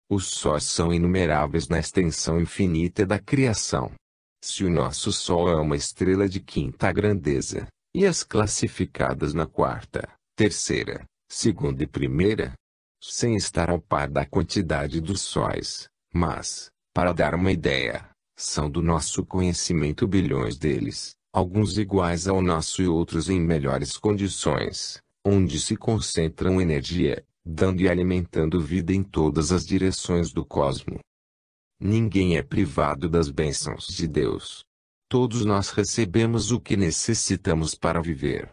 Os sóis são inumeráveis na extensão infinita da criação. Se o nosso Sol é uma estrela de quinta grandeza, e as classificadas na quarta, terceira, segunda e primeira, sem estar ao par da quantidade dos sóis, mas, para dar uma ideia, são do nosso conhecimento bilhões deles, alguns iguais ao nosso e outros em melhores condições, onde se concentram energia, dando e alimentando vida em todas as direções do cosmo. Ninguém é privado das bênçãos de Deus. Todos nós recebemos o que necessitamos para viver.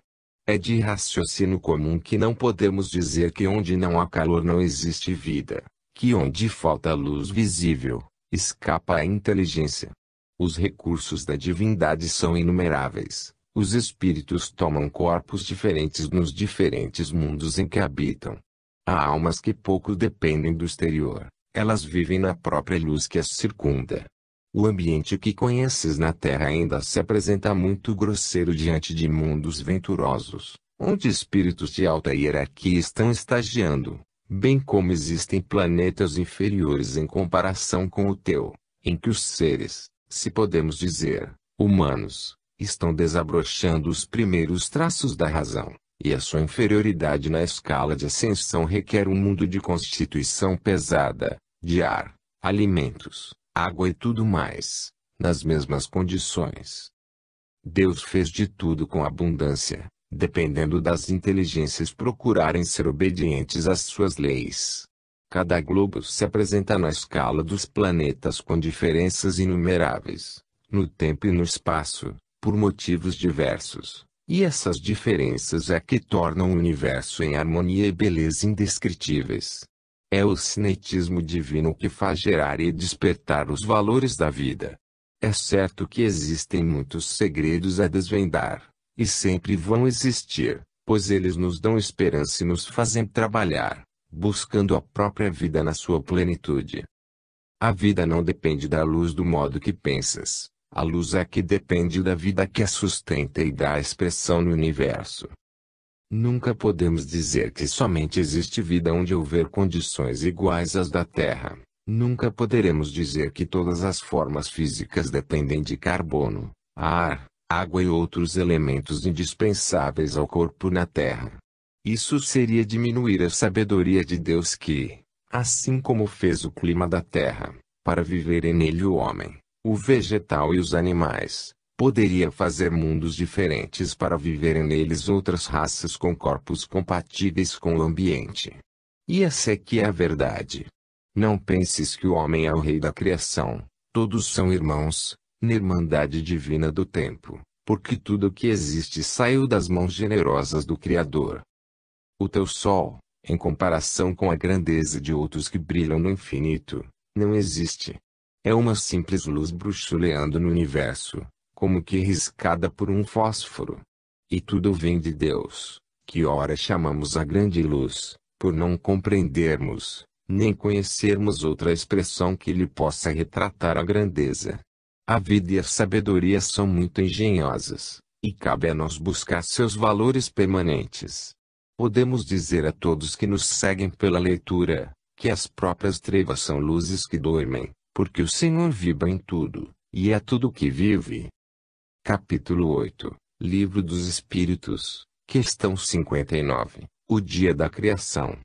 É de raciocínio comum que não podemos dizer que onde não há calor não existe vida, que onde falta luz visível, escapa a inteligência. Os recursos da divindade são inumeráveis. Os espíritos tomam corpos diferentes nos diferentes mundos em que habitam. Há almas que pouco dependem do exterior. Elas vivem na própria luz que as circunda. O ambiente que conheces na Terra ainda se apresenta muito grosseiro diante de mundos venturosos, onde espíritos de alta hierarquia estão estagiando, bem como existem planetas inferiores em comparação com o teu, em que os seres, se podemos dizer, humanos, estão desabrochando os primeiros traços da razão, e a sua inferioridade na escala de ascensão requer um mundo de constituição pesada, de ar, alimentos, água e tudo mais, nas mesmas condições. Deus fez de tudo com abundância, dependendo das inteligências procurarem ser obedientes às suas leis. Cada globo se apresenta na escala dos planetas com diferenças inumeráveis, no tempo e no espaço, por motivos diversos, e essas diferenças é que tornam o universo em harmonia e beleza indescritíveis. É o cinetismo divino que faz gerar e despertar os valores da vida. É certo que existem muitos segredos a desvendar, e sempre vão existir, pois eles nos dão esperança e nos fazem trabalhar, buscando a própria vida na sua plenitude. A vida não depende da luz do modo que pensas, a luz é que depende da vida que a sustenta e dá expressão no universo. Nunca podemos dizer que somente existe vida onde houver condições iguais às da Terra. Nunca poderemos dizer que todas as formas físicas dependem de carbono, ar, água e outros elementos indispensáveis ao corpo na Terra. Isso seria diminuir a sabedoria de Deus que, assim como fez o clima da Terra, para viverem nele o homem, o vegetal e os animais, poderia fazer mundos diferentes para viverem neles outras raças com corpos compatíveis com o ambiente. E essa é que é a verdade. Não penses que o homem é o rei da criação, todos são irmãos, na irmandade divina do tempo, porque tudo o que existe saiu das mãos generosas do Criador. O teu sol, em comparação com a grandeza de outros que brilham no infinito, não existe. É uma simples luz bruxuleando no universo, como que riscada por um fósforo. E tudo vem de Deus, que ora chamamos a grande luz, por não compreendermos, nem conhecermos outra expressão que lhe possa retratar a grandeza. A vida e a sabedoria são muito engenhosas, e cabe a nós buscar seus valores permanentes. Podemos dizer a todos que nos seguem pela leitura, que as próprias trevas são luzes que dormem, porque o Senhor vibra em tudo, e é tudo que vive. Capítulo 8, Livro dos Espíritos, Questão 59, O Dia da Criação.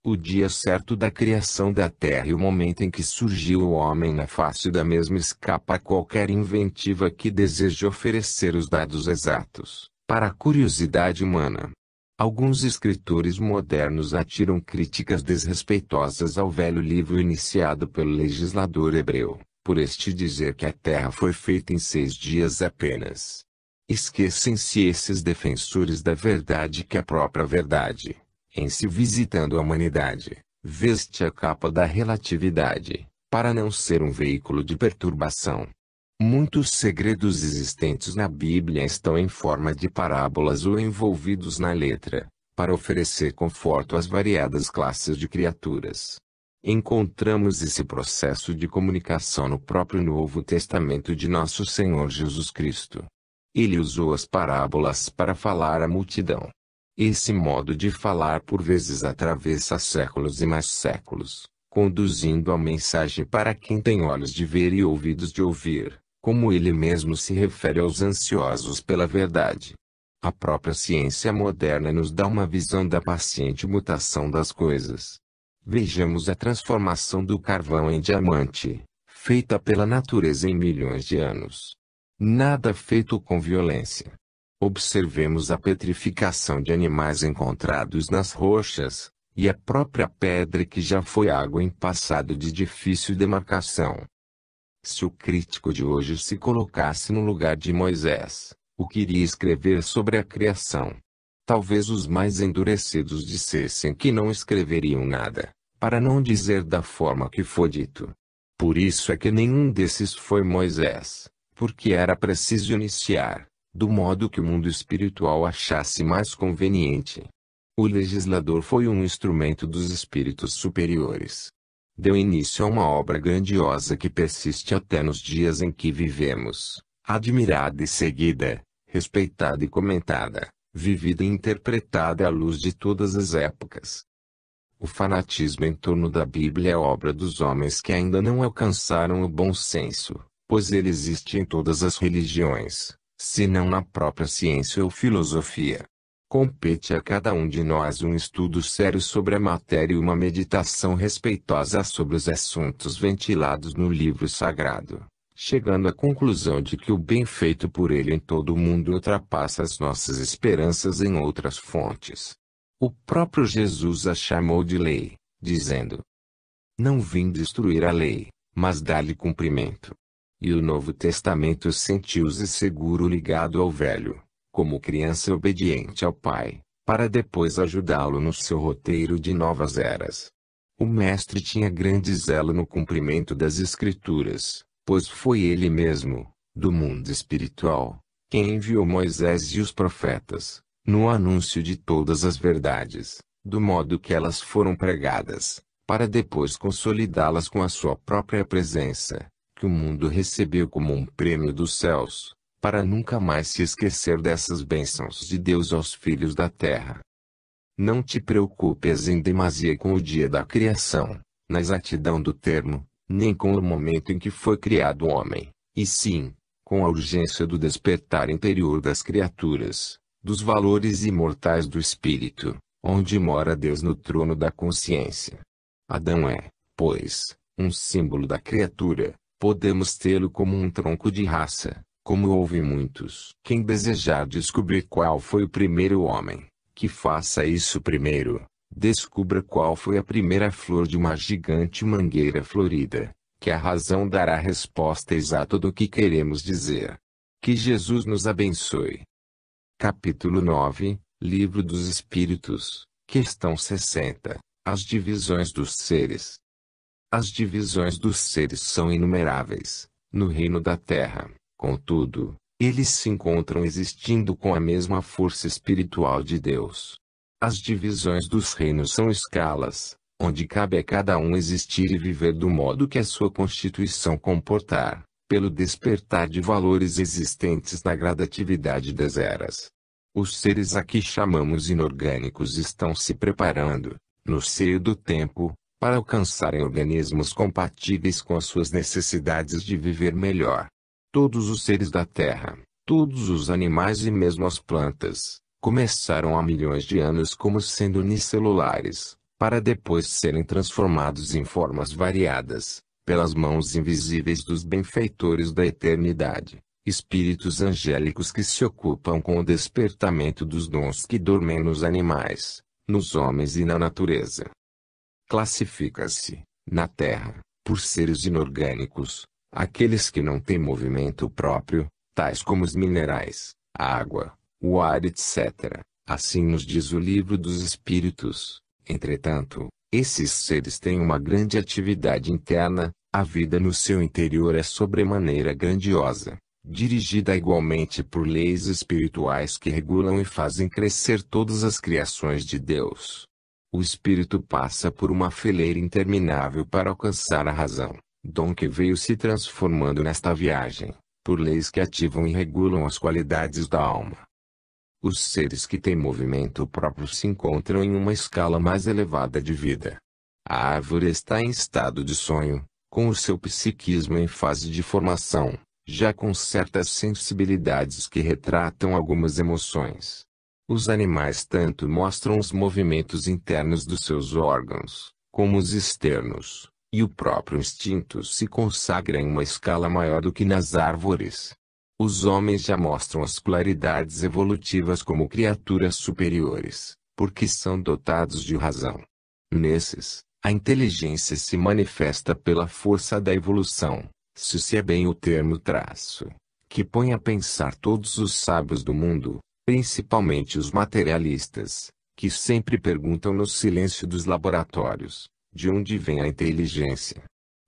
O dia certo da criação da Terra e o momento em que surgiu o homem na face da mesma escapa a qualquer inventiva que deseje oferecer os dados exatos, para a curiosidade humana. Alguns escritores modernos atiram críticas desrespeitosas ao velho livro iniciado pelo legislador hebreu, por este dizer que a Terra foi feita em 6 dias apenas. Esquecem-se esses defensores da verdade que a própria verdade, em se visitando a humanidade, veste a capa da relatividade, para não ser um veículo de perturbação. Muitos segredos existentes na Bíblia estão em forma de parábolas ou envolvidos na letra, para oferecer conforto às variadas classes de criaturas. Encontramos esse processo de comunicação no próprio Novo Testamento de Nosso Senhor Jesus Cristo. Ele usou as parábolas para falar à multidão. Esse modo de falar por vezes atravessa séculos e mais séculos, conduzindo a mensagem para quem tem olhos de ver e ouvidos de ouvir, como ele mesmo se refere aos ansiosos pela verdade. A própria ciência moderna nos dá uma visão da paciente mutação das coisas. Vejamos a transformação do carvão em diamante, feita pela natureza em milhões de anos. Nada feito com violência. Observemos a petrificação de animais encontrados nas rochas, e a própria pedra que já foi água em passado de difícil demarcação. Se o crítico de hoje se colocasse no lugar de Moisés, o que iria escrever sobre a criação? Talvez os mais endurecidos dissessem que não escreveriam nada, para não dizer da forma que foi dito. Por isso é que nenhum desses foi Moisés, porque era preciso iniciar, do modo que o mundo espiritual achasse mais conveniente. O legislador foi um instrumento dos espíritos superiores. Deu início a uma obra grandiosa que persiste até nos dias em que vivemos, admirada e seguida, respeitada e comentada, vivida e interpretada à luz de todas as épocas. O fanatismo em torno da Bíblia é obra dos homens que ainda não alcançaram o bom senso, pois ele existe em todas as religiões, se não na própria ciência ou filosofia. Compete a cada um de nós um estudo sério sobre a matéria e uma meditação respeitosa sobre os assuntos ventilados no livro sagrado, chegando à conclusão de que o bem feito por ele em todo o mundo ultrapassa as nossas esperanças em outras fontes. O próprio Jesus a chamou de lei, dizendo: "Não vim destruir a lei, mas dar-lhe cumprimento." E o Novo Testamento sentiu-se seguro ligado ao Velho, como criança obediente ao Pai, para depois ajudá-lo no seu roteiro de novas eras. O Mestre tinha grande zelo no cumprimento das Escrituras, pois foi ele mesmo, do mundo espiritual, quem enviou Moisés e os profetas, no anúncio de todas as verdades, do modo que elas foram pregadas, para depois consolidá-las com a sua própria presença, que o mundo recebeu como um prêmio dos céus, para nunca mais se esquecer dessas bênçãos de Deus aos filhos da terra. Não te preocupes em demasia com o dia da criação, na exatidão do termo, nem com o momento em que foi criado o homem, e sim, com a urgência do despertar interior das criaturas, dos valores imortais do espírito, onde mora Deus no trono da consciência. Adão é, pois, um símbolo da criatura. Podemos tê-lo como um tronco de raça, como houve muitos. Quem desejar descobrir qual foi o primeiro homem, que faça isso primeiro. Descubra qual foi a primeira flor de uma gigante mangueira florida, que a razão dará a resposta exata do que queremos dizer. Que Jesus nos abençoe. Capítulo 9, Livro dos Espíritos, questão 60. As divisões dos seres. As divisões dos seres são inumeráveis, no reino da Terra. Contudo, eles se encontram existindo com a mesma força espiritual de Deus. As divisões dos reinos são escalas, onde cabe a cada um existir e viver do modo que a sua constituição comportar, pelo despertar de valores existentes na gradatividade das eras. Os seres a que chamamos inorgânicos estão se preparando, no seio do tempo, para alcançarem organismos compatíveis com as suas necessidades de viver melhor. Todos os seres da Terra, todos os animais e mesmo as plantas, começaram há milhões de anos como sendo unicelulares, para depois serem transformados em formas variadas, pelas mãos invisíveis dos benfeitores da eternidade, espíritos angélicos que se ocupam com o despertamento dos dons que dormem nos animais, nos homens e na natureza. Classifica-se, na Terra, por seres inorgânicos, aqueles que não têm movimento próprio, tais como os minerais, a água, o ar etc. Assim nos diz o Livro dos Espíritos. Entretanto, esses seres têm uma grande atividade interna, a vida no seu interior é sobremaneira grandiosa, dirigida igualmente por leis espirituais que regulam e fazem crescer todas as criações de Deus. O espírito passa por uma fileira interminável para alcançar a razão, dom que veio se transformando nesta viagem, por leis que ativam e regulam as qualidades da alma. Os seres que têm movimento próprio se encontram em uma escala mais elevada de vida. A árvore está em estado de sonho, com o seu psiquismo em fase de formação, já com certas sensibilidades que retratam algumas emoções. Os animais tanto mostram os movimentos internos dos seus órgãos, como os externos, e o próprio instinto se consagra em uma escala maior do que nas árvores. Os homens já mostram as claridades evolutivas como criaturas superiores, porque são dotados de razão. Nesses, a inteligência se manifesta pela força da evolução, se é bem o termo traço, que põe a pensar todos os sábios do mundo, principalmente os materialistas, que sempre perguntam no silêncio dos laboratórios, de onde vem a inteligência.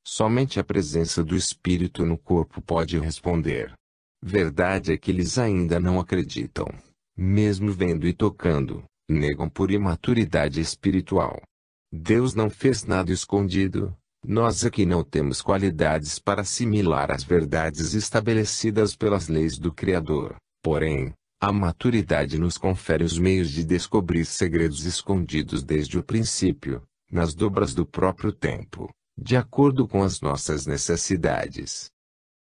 Somente a presença do espírito no corpo pode responder. Verdade é que eles ainda não acreditam. Mesmo vendo e tocando, negam por imaturidade espiritual. Deus não fez nada escondido. Nós aqui não temos qualidades para assimilar as verdades estabelecidas pelas leis do Criador. Porém, a maturidade nos confere os meios de descobrir segredos escondidos desde o princípio, nas dobras do próprio tempo, de acordo com as nossas necessidades.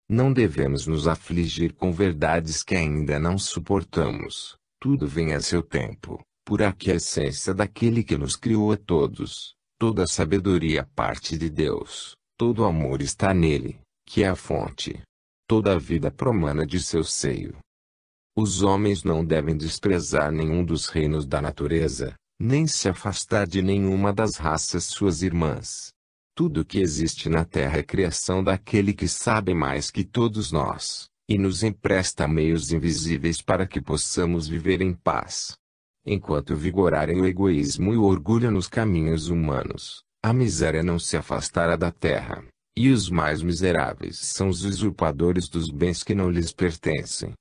Não devemos nos afligir com verdades que ainda não suportamos. Tudo vem a seu tempo, por aqui a essência daquele que nos criou a todos. Toda a sabedoria parte de Deus, todo amor está nele, que é a fonte. Toda a vida promana de seu seio. Os homens não devem desprezar nenhum dos reinos da natureza, nem se afastar de nenhuma das raças suas irmãs. Tudo que existe na terra é criação daquele que sabe mais que todos nós, e nos empresta meios invisíveis para que possamos viver em paz. Enquanto vigorarem o egoísmo e o orgulho nos caminhos humanos, a miséria não se afastará da terra, e os mais miseráveis são os usurpadores dos bens que não lhes pertencem.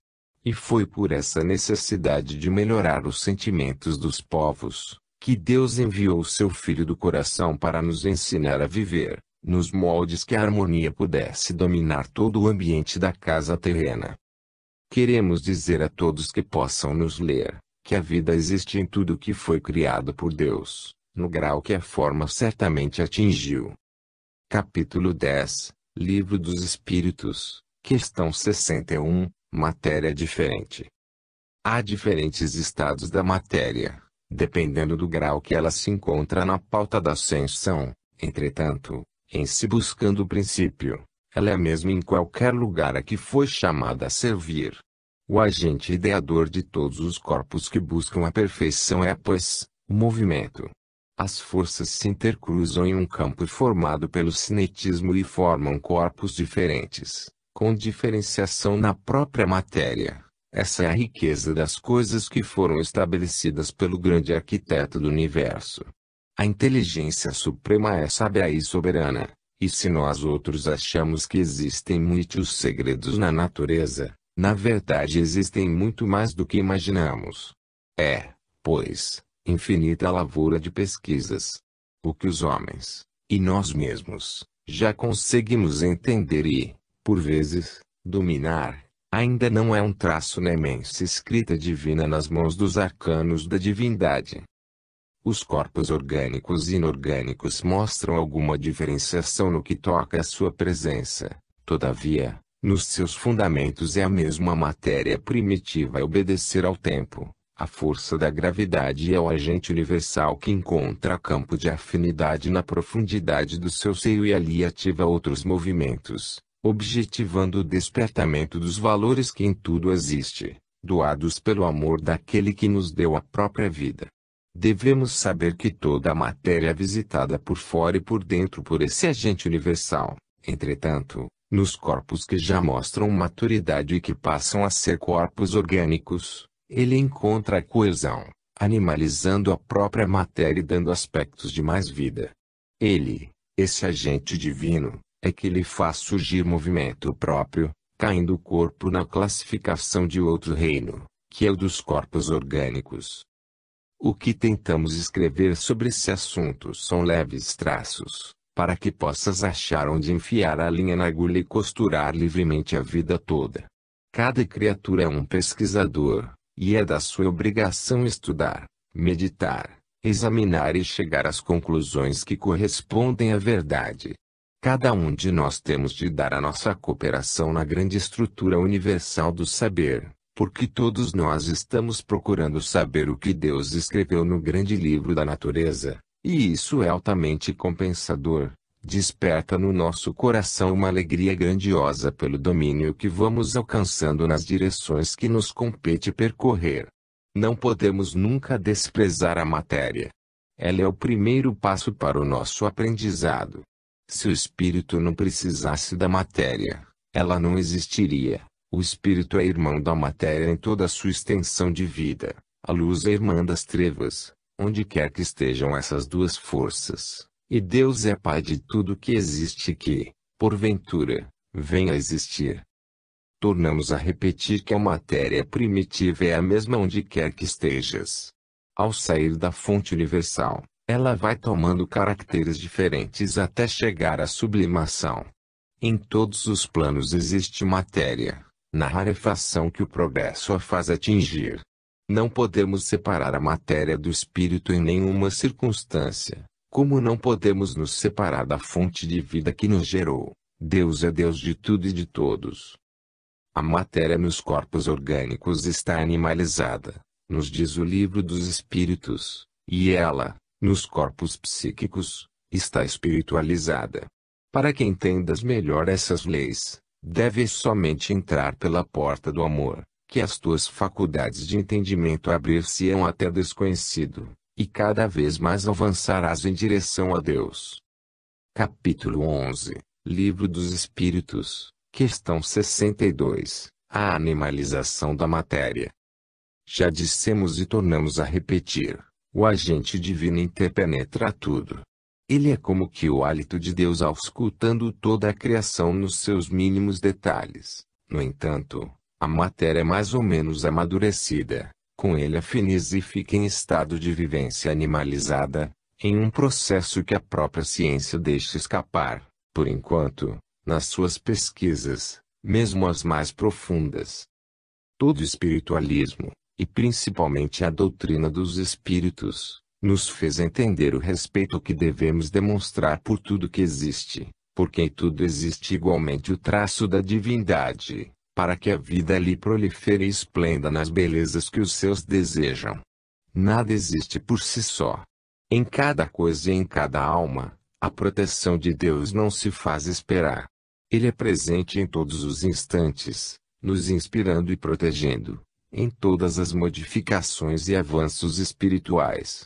E foi por essa necessidade de melhorar os sentimentos dos povos, que Deus enviou seu Filho do coração para nos ensinar a viver, nos moldes que a harmonia pudesse dominar todo o ambiente da casa terrena. Queremos dizer a todos que possam nos ler, que a vida existe em tudo que foi criado por Deus, no grau que a forma certamente atingiu. Capítulo 10, Livro dos Espíritos, questão 61, matéria diferente. Há diferentes estados da matéria, dependendo do grau que ela se encontra na pauta da ascensão. Entretanto, em se buscando o princípio, ela é a mesma em qualquer lugar a que foi chamada a servir. O agente ideador de todos os corpos que buscam a perfeição é, pois, o movimento. As forças se intercruzam em um campo formado pelo cinetismo e formam corpos diferentes, com diferenciação na própria matéria. Essa é a riqueza das coisas que foram estabelecidas pelo grande arquiteto do universo. A inteligência suprema é sábia e soberana, e se nós outros achamos que existem muitos segredos na natureza, na verdade existem muito mais do que imaginamos. É, pois, infinita a lavoura de pesquisas. O que os homens, e nós mesmos, já conseguimos entender e, por vezes, dominar, ainda não é um traço na imensa escrita divina nas mãos dos arcanos da divindade. Os corpos orgânicos e inorgânicos mostram alguma diferenciação no que toca à sua presença, todavia, nos seus fundamentos é a mesma matéria primitiva a obedecer ao tempo, à força da gravidade e ao agente universal que encontra campo de afinidade na profundidade do seu seio e ali ativa outros movimentos, objetivando o despertamento dos valores que em tudo existe, doados pelo amor daquele que nos deu a própria vida. Devemos saber que toda a matéria é visitada por fora e por dentro por esse agente universal. Entretanto, nos corpos que já mostram maturidade e que passam a ser corpos orgânicos, ele encontra a coesão, animalizando a própria matéria e dando aspectos de mais vida. Ele, esse agente divino, é que lhe faz surgir movimento próprio, caindo o corpo na classificação de outro reino, que é o dos corpos orgânicos. O que tentamos escrever sobre esse assunto são leves traços, para que possas achar onde enfiar a linha na agulha e costurar livremente a vida toda. Cada criatura é um pesquisador, e é da sua obrigação estudar, meditar, examinar e chegar às conclusões que correspondem à verdade. Cada um de nós temos de dar a nossa cooperação na grande estrutura universal do saber, porque todos nós estamos procurando saber o que Deus escreveu no grande livro da natureza, e isso é altamente compensador. Desperta no nosso coração uma alegria grandiosa pelo domínio que vamos alcançando nas direções que nos compete percorrer. Não podemos nunca desprezar a matéria. Ela é o primeiro passo para o nosso aprendizado. Se o espírito não precisasse da matéria, ela não existiria. O espírito é irmão da matéria em toda a sua extensão de vida. A luz é irmã das trevas, onde quer que estejam essas duas forças. E Deus é Pai de tudo que existe e que, porventura, venha a existir. Tornamos a repetir que a matéria primitiva é a mesma onde quer que estejas. Ao sair da fonte universal, ela vai tomando caracteres diferentes até chegar à sublimação. Em todos os planos existe matéria, na rarefação que o progresso a faz atingir. Não podemos separar a matéria do espírito em nenhuma circunstância, como não podemos nos separar da fonte de vida que nos gerou. Deus é Deus de tudo e de todos. A matéria nos corpos orgânicos está animalizada, nos diz o livro dos Espíritos, e ela, nos corpos psíquicos, está espiritualizada. Para que entendas melhor essas leis, deves somente entrar pela porta do amor, que as tuas faculdades de entendimento abrir-se-ão até desconhecido, e cada vez mais avançarás em direção a Deus. Capítulo 11, Livro dos Espíritos, Questão 62, A animalização da matéria. Já dissemos e tornamos a repetir, o agente divino interpenetra tudo. Ele é como que o hálito de Deus auscultando toda a criação nos seus mínimos detalhes. No entanto, a matéria é mais ou menos amadurecida, com ele afiniza e fica em estado de vivência animalizada, em um processo que a própria ciência deixa escapar, por enquanto, nas suas pesquisas, mesmo as mais profundas. Todo espiritualismo, e principalmente a doutrina dos espíritos, nos fez entender o respeito que devemos demonstrar por tudo que existe, porque em tudo existe igualmente o traço da divindade, para que a vida ali prolifere e esplenda nas belezas que os seus desejam. Nada existe por si só. Em cada coisa e em cada alma, a proteção de Deus não se faz esperar. Ele é presente em todos os instantes, nos inspirando e protegendo, em todas as modificações e avanços espirituais.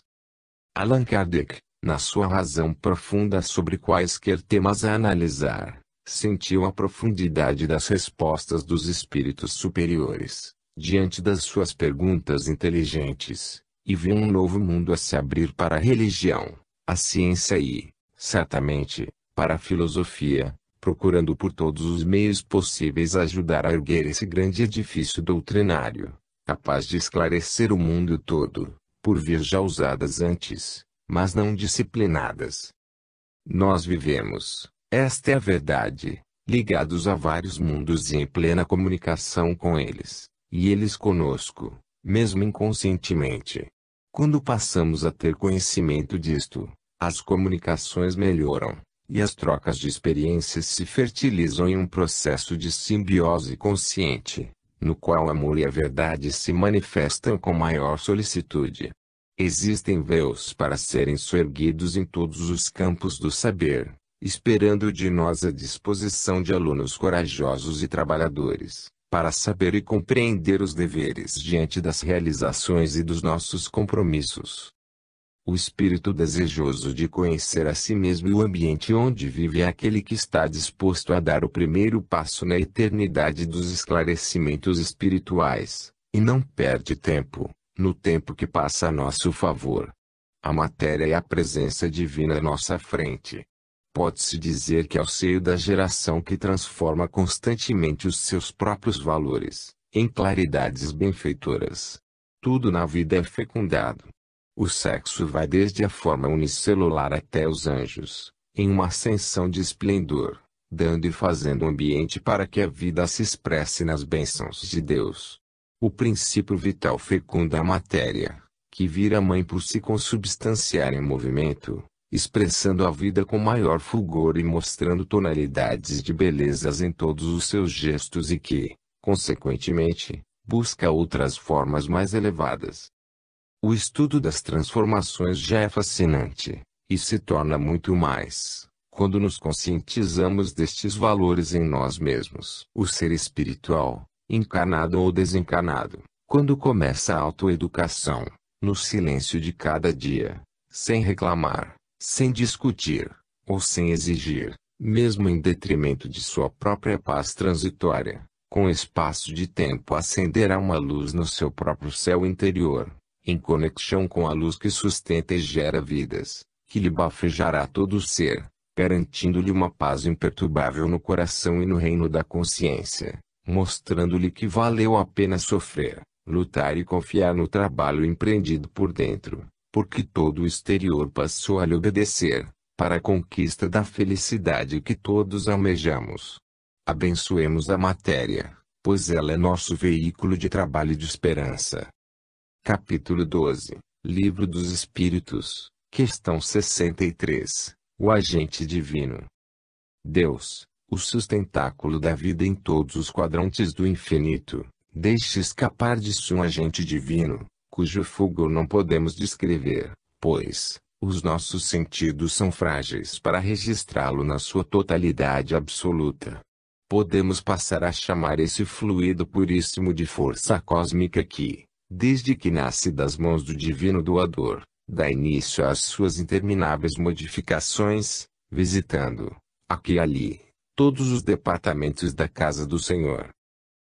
Allan Kardec, na sua razão profunda sobre quaisquer temas a analisar, sentiu a profundidade das respostas dos espíritos superiores, diante das suas perguntas inteligentes, e viu um novo mundo a se abrir para a religião, a ciência e, certamente, para a filosofia, procurando por todos os meios possíveis ajudar a erguer esse grande edifício doutrinário, capaz de esclarecer o mundo todo, por vias já usadas antes, mas não disciplinadas. Nós vivemos, esta é a verdade, ligados a vários mundos e em plena comunicação com eles, e eles conosco, mesmo inconscientemente. Quando passamos a ter conhecimento disto, as comunicações melhoram, e as trocas de experiências se fertilizam em um processo de simbiose consciente, no qual o amor e a verdade se manifestam com maior solicitude. Existem véus para serem soerguidos em todos os campos do saber, esperando de nós a disposição de alunos corajosos e trabalhadores, para saber e compreender os deveres diante das realizações e dos nossos compromissos. O espírito desejoso de conhecer a si mesmo e o ambiente onde vive é aquele que está disposto a dar o primeiro passo na eternidade dos esclarecimentos espirituais, e não perde tempo, no tempo que passa a nosso favor. A matéria é a presença divina à nossa frente. Pode-se dizer que é o seio da geração que transforma constantemente os seus próprios valores, em claridades benfeitoras. Tudo na vida é fecundado. O sexo vai desde a forma unicelular até os anjos, em uma ascensão de esplendor, dando e fazendo ambiente para que a vida se expresse nas bênçãos de Deus. O princípio vital fecunda a matéria, que vira mãe por se consubstanciar em movimento, expressando a vida com maior fulgor e mostrando tonalidades de belezas em todos os seus gestos e que, consequentemente, busca outras formas mais elevadas. O estudo das transformações já é fascinante, e se torna muito mais, quando nos conscientizamos destes valores em nós mesmos. O ser espiritual, encarnado ou desencarnado, quando começa a autoeducação, no silêncio de cada dia, sem reclamar, sem discutir, ou sem exigir, mesmo em detrimento de sua própria paz transitória, com espaço de tempo acenderá uma luz no seu próprio céu interior, em conexão com a luz que sustenta e gera vidas, que lhe bafejará todo o ser, garantindo-lhe uma paz imperturbável no coração e no reino da consciência, mostrando-lhe que valeu a pena sofrer, lutar e confiar no trabalho empreendido por dentro, porque todo o exterior passou a lhe obedecer, para a conquista da felicidade que todos almejamos. Abençoemos a matéria, pois ela é nosso veículo de trabalho e de esperança. Capítulo 12, Livro dos Espíritos, Questão 63, O Agente Divino. Deus, o sustentáculo da vida em todos os quadrantes do infinito, deixa escapar de si um agente divino, cujo fulgor não podemos descrever, pois, os nossos sentidos são frágeis para registrá-lo na sua totalidade absoluta. Podemos passar a chamar esse fluido puríssimo de força cósmica que, desde que nasce das mãos do divino doador, dá início às suas intermináveis modificações, visitando, aqui e ali, todos os departamentos da casa do Senhor.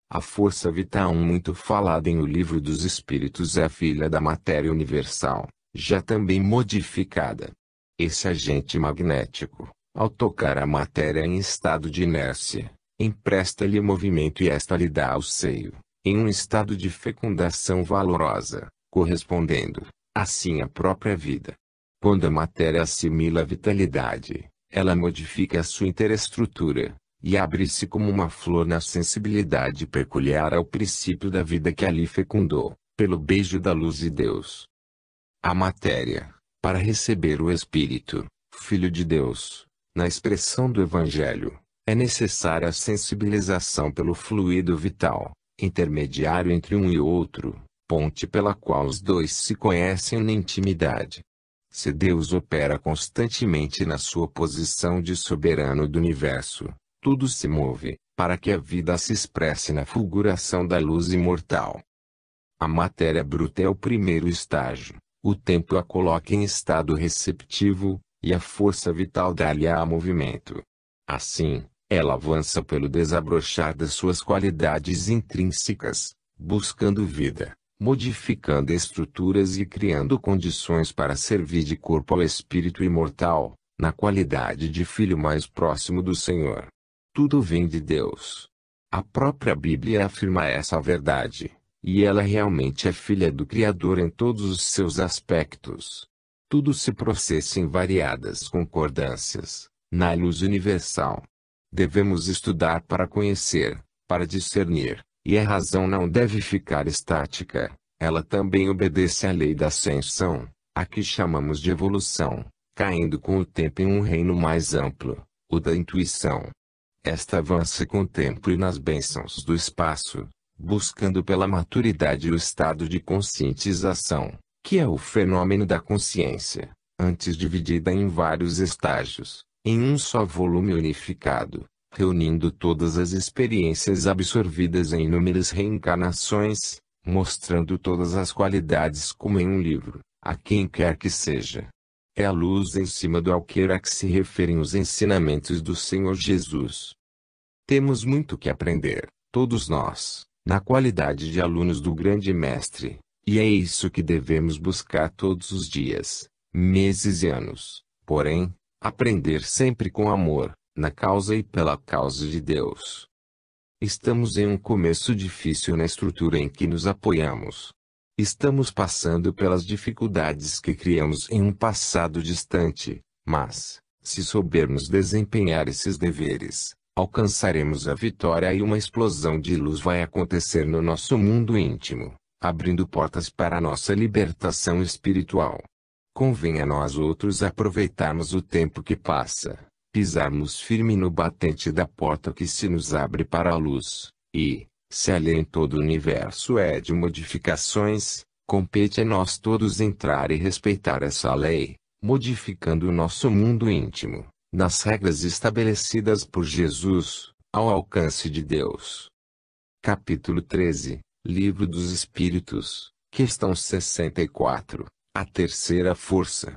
A força vital muito falada em O Livro dos Espíritos é a filha da matéria universal, já também modificada. Esse agente magnético, ao tocar a matéria em estado de inércia, empresta-lhe movimento e esta lhe dá ao seio, em um estado de fecundação valorosa, correspondendo, assim à própria vida. Quando a matéria assimila a vitalidade, ela modifica a sua interesstrutura, e abre-se como uma flor na sensibilidade peculiar ao princípio da vida que ali fecundou, pelo beijo da luz de Deus. A matéria, para receber o Espírito, Filho de Deus, na expressão do Evangelho, é necessária a sensibilização pelo fluido vital, intermediário entre um e outro, ponte pela qual os dois se conhecem na intimidade. Se Deus opera constantemente na sua posição de soberano do universo, tudo se move, para que a vida se expresse na fulguração da luz imortal. A matéria bruta é o primeiro estágio, o tempo a coloca em estado receptivo, e a força vital dá-lhe-á movimento. Assim, ela avança pelo desabrochar das suas qualidades intrínsecas, buscando vida, modificando estruturas e criando condições para servir de corpo ao espírito imortal, na qualidade de filho mais próximo do Senhor. Tudo vem de Deus. A própria Bíblia afirma essa verdade, e ela realmente é filha do Criador em todos os seus aspectos. Tudo se processa em variadas concordâncias, na luz universal. Devemos estudar para conhecer, para discernir, e a razão não deve ficar estática, ela também obedece à lei da ascensão, a que chamamos de evolução, caindo com o tempo em um reino mais amplo, o da intuição. Esta avança com o tempo e nas bênçãos do espaço, buscando pela maturidade o estado de conscientização, que é o fenômeno da consciência, antes dividida em vários estágios, em um só volume unificado, reunindo todas as experiências absorvidas em inúmeras reencarnações, mostrando todas as qualidades como em um livro, a quem quer que seja. É a luz em cima do alqueire a que se referem os ensinamentos do Senhor Jesus. Temos muito que aprender, todos nós, na qualidade de alunos do grande mestre, e é isso que devemos buscar todos os dias, meses e anos, porém, aprender sempre com amor, na causa e pela causa de Deus. Estamos em um começo difícil na estrutura em que nos apoiamos. Estamos passando pelas dificuldades que criamos em um passado distante, mas, se soubermos desempenhar esses deveres, alcançaremos a vitória e uma explosão de luz vai acontecer no nosso mundo íntimo, abrindo portas para a nossa libertação espiritual. Convém a nós outros aproveitarmos o tempo que passa, pisarmos firme no batente da porta que se nos abre para a luz, e, se a lei em todo o universo é de modificações, compete a nós todos entrar e respeitar essa lei, modificando o nosso mundo íntimo, nas regras estabelecidas por Jesus, ao alcance de Deus. Capítulo 13, Livro dos Espíritos, questão 64. A terceira força.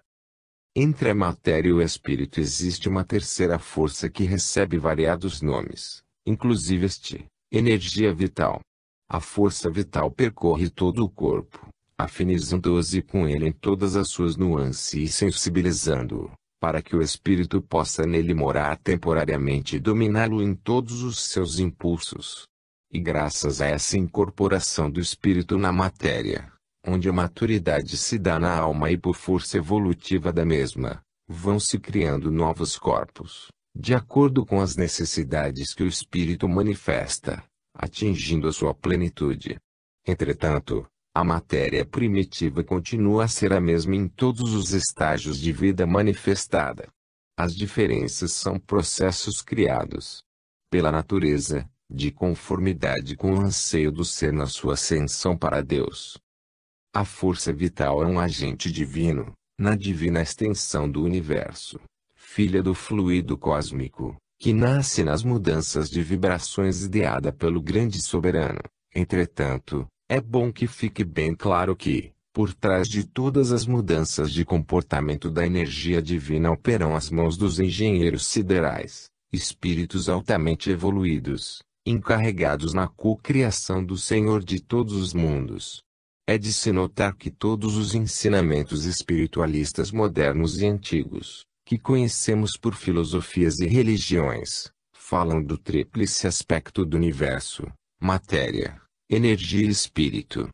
Entre a matéria e o espírito existe uma terceira força que recebe variados nomes, inclusive este, energia vital. A força vital percorre todo o corpo, afinizando-se com ele em todas as suas nuances e sensibilizando-o, para que o espírito possa nele morar temporariamente e dominá-lo em todos os seus impulsos. E graças a essa incorporação do espírito na matéria, onde a maturidade se dá na alma e por força evolutiva da mesma, vão se criando novos corpos, de acordo com as necessidades que o espírito manifesta, atingindo a sua plenitude. Entretanto, a matéria primitiva continua a ser a mesma em todos os estágios de vida manifestada. As diferenças são processos criados pela natureza, de conformidade com o anseio do ser na sua ascensão para Deus. A força vital é um agente divino, na divina extensão do universo, filha do fluido cósmico, que nasce nas mudanças de vibrações ideada pelo grande soberano. Entretanto, é bom que fique bem claro que, por trás de todas as mudanças de comportamento da energia divina operam as mãos dos engenheiros siderais, espíritos altamente evoluídos, encarregados na cocriação do Senhor de todos os mundos. É de se notar que todos os ensinamentos espiritualistas modernos e antigos, que conhecemos por filosofias e religiões, falam do tríplice aspecto do universo, matéria, energia e espírito.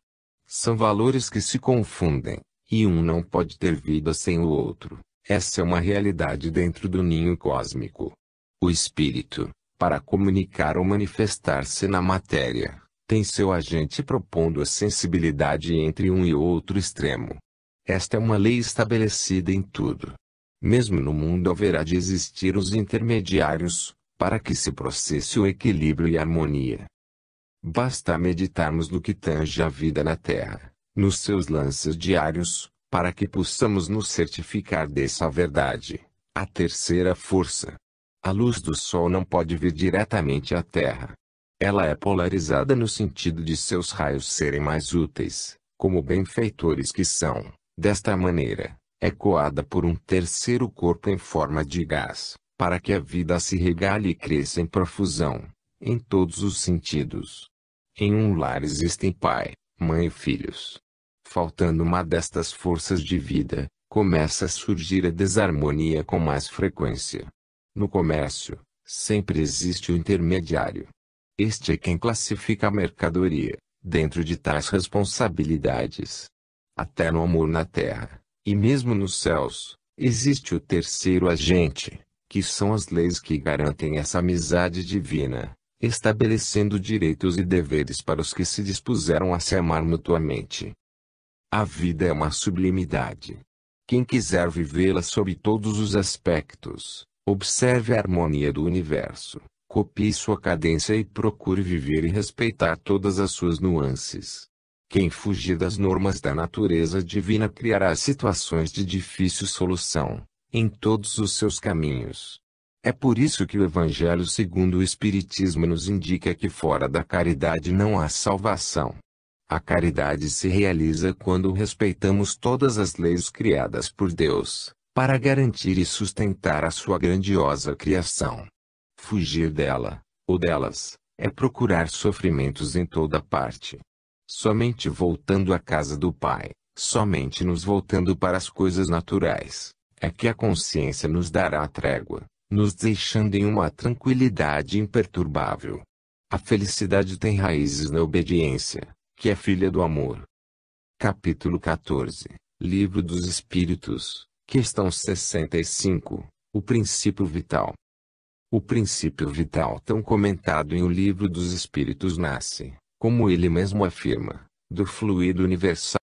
São valores que se confundem, e um não pode ter vida sem o outro. Essa é uma realidade dentro do ninho cósmico. O espírito, para comunicar ou manifestar-se na matéria, tem seu agente propondo a sensibilidade entre um e outro extremo. Esta é uma lei estabelecida em tudo. Mesmo no mundo haverá de existir os intermediários, para que se processe o equilíbrio e a harmonia. Basta meditarmos no que tange a vida na Terra, nos seus lances diários, para que possamos nos certificar dessa verdade. A terceira força. A luz do Sol não pode vir diretamente à Terra. Ela é polarizada no sentido de seus raios serem mais úteis, como benfeitores que são, desta maneira, é coada por um terceiro corpo em forma de gás, para que a vida se regale e cresça em profusão, em todos os sentidos. Em um lar existem pai, mãe e filhos. Faltando uma destas forças de vida, começa a surgir a desarmonia com mais frequência. No comércio, sempre existe o intermediário. Este é quem classifica a mercadoria, dentro de tais responsabilidades. Até no amor na terra, e mesmo nos céus, existe o terceiro agente, que são as leis que garantem essa amizade divina, estabelecendo direitos e deveres para os que se dispuseram a se amar mutuamente. A vida é uma sublimidade. Quem quiser vivê-la sob todos os aspectos, observe a harmonia do universo. Copie sua cadência e procure viver e respeitar todas as suas nuances. Quem fugir das normas da natureza divina criará situações de difícil solução, em todos os seus caminhos. É por isso que o Evangelho segundo o Espiritismo nos indica que fora da caridade não há salvação. A caridade se realiza quando respeitamos todas as leis criadas por Deus, para garantir e sustentar a sua grandiosa criação. Fugir dela, ou delas, é procurar sofrimentos em toda parte. Somente voltando à casa do Pai, somente nos voltando para as coisas naturais, é que a consciência nos dará a trégua, nos deixando em uma tranquilidade imperturbável. A felicidade tem raízes na obediência, que é filha do amor. Capítulo 14, Livro dos Espíritos, questão 65, o princípio vital. O princípio vital tão comentado em O Livro dos Espíritos nasce, como ele mesmo afirma, do fluido universal